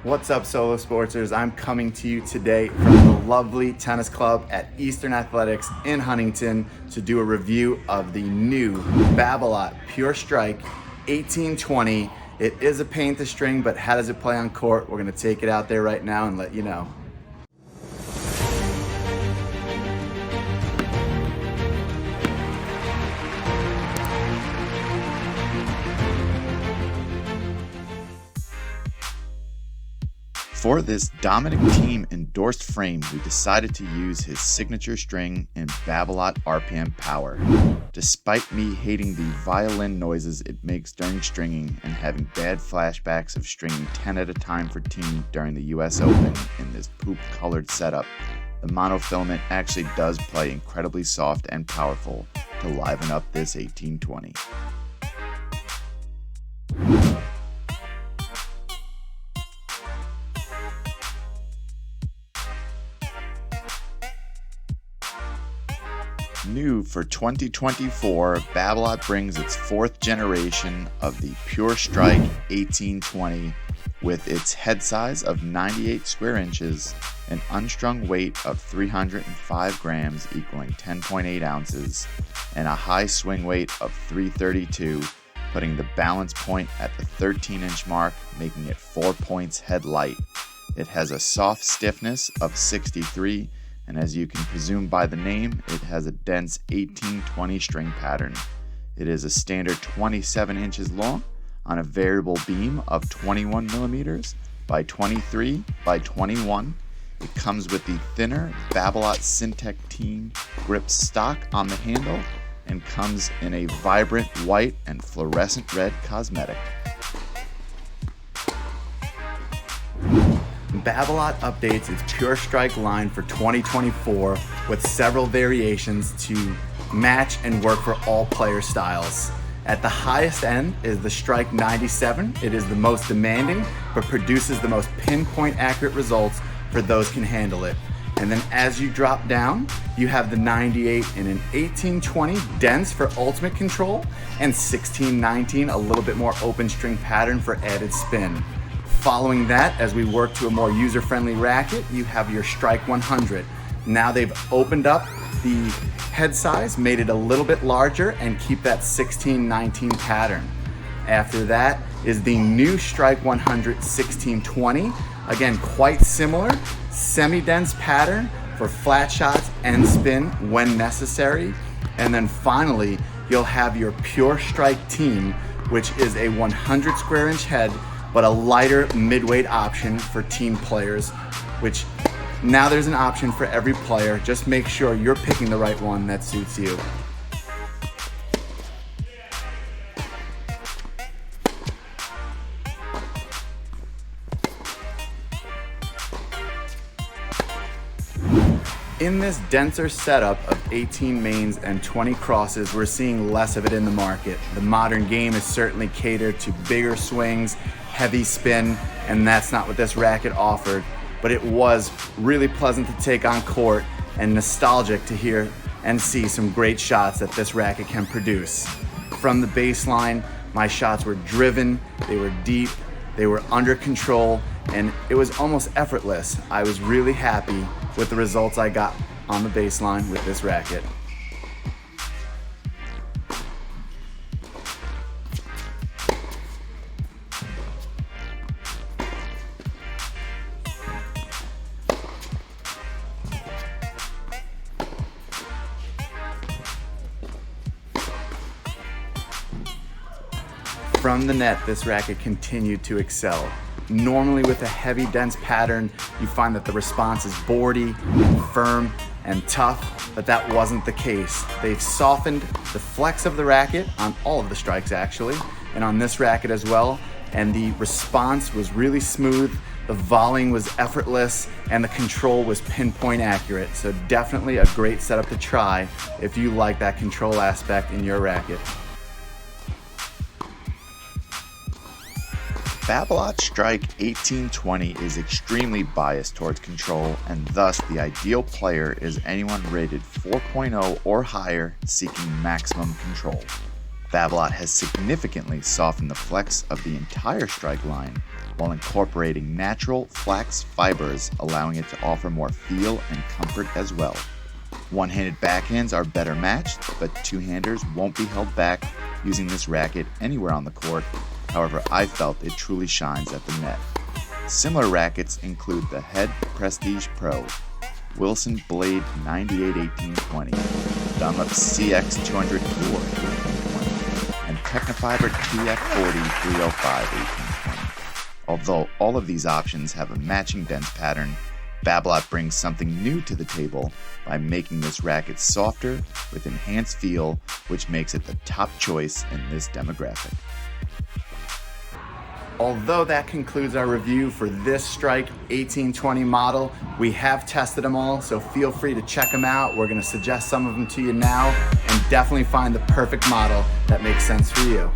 What's up, Solow Sportsers? I'm coming to you today from the lovely tennis club at Eastern Athletics in Huntington to do a review of the new Babolat Pure Strike 1820. It is a paint to string, but how does it play on court? We're gonna take it out there right now and let you know. For this Dominic Thiem endorsed frame, we decided to use his signature string in Babolat RPM Power. Despite me hating the violin noises it makes during stringing and having bad flashbacks of stringing 10 at a time for Thiem during the US Open in this poop-colored setup, the monofilament actually does play incredibly soft and powerful to liven up this 1820. New for 2024, Babolat brings its fourth generation of the Pure Strike 1820 with its head size of 98 square inches, an unstrung weight of 305 grams equaling 10.8 ounces, and a high swing weight of 332, putting the balance point at the 13-inch mark, making it 4 points head light. It has a soft stiffness of 63, and as you can presume by the name, it has a dense 1820 string pattern. It is a standard 27 inches long on a variable beam of 21 millimeters by 23 by 21. It comes with the thinner Babolat Syntec Thiem grip stock on the handle and comes in a vibrant white and fluorescent red cosmetic. Babolat updates its Pure Strike line for 2024 with several variations to match and work for all player styles. At the highest end is the Strike 97. It is the most demanding, but produces the most pinpoint accurate results for those who can handle it. And then as you drop down, you have the 98 in an 1820 dense for ultimate control and 1619, a little bit more open string pattern for added spin. Following that, as we work to a more user-friendly racket, you have your Strike 100. Now they've opened up the head size, made it a little bit larger, and keep that 1619 pattern. After that is the new Strike 100 1620. Again, quite similar, semi-dense pattern for flat shots and spin when necessary. And then finally, you'll have your Pure Strike Thiem, which is a 100 square inch head, but a lighter mid-weight option for team players, which now there's an option for every player. Just make sure you're picking the right one that suits you. In this denser setup of 18 mains and 20 crosses, we're seeing less of it in the market. The modern game is certainly catered to bigger swings, heavy spin, and that's not what this racket offered. But it was really pleasant to take on court and nostalgic to hear and see some great shots that this racket can produce. From the baseline, my shots were driven, they were deep, they were under control, and it was almost effortless. I was really happy with the results I got on the baseline with this racket. From the net, this racket continued to excel. Normally with a heavy, dense pattern, you find that the response is boardy, and firm, and tough, but that wasn't the case. They've softened the flex of the racket on all of the strikes actually, and on this racket as well, and the response was really smooth, the volleying was effortless, and the control was pinpoint accurate. So definitely a great setup to try if you like that control aspect in your racket. Babolat Strike 1820 is extremely biased towards control, and thus the ideal player is anyone rated 4.0 or higher seeking maximum control. Babolat has significantly softened the flex of the entire strike line, while incorporating natural flax fibers, allowing it to offer more feel and comfort as well. One-handed backhands are better matched, but two-handers won't be held back using this racket anywhere on the court. However, I felt it truly shines at the net. Similar rackets include the Head Prestige Pro, Wilson Blade 98 1820, Dunlop CX 200 Tour 1820, and Technofiber TF40 305 1820. Although all of these options have a matching dent pattern, Babolat brings something new to the table by making this racket softer with enhanced feel, which makes it the top choice in this demographic. Although that concludes our review for this Strike 1820 model, we have tested them all, so feel free to check them out. We're going to suggest some of them to you now, and definitely find the perfect model that makes sense for you.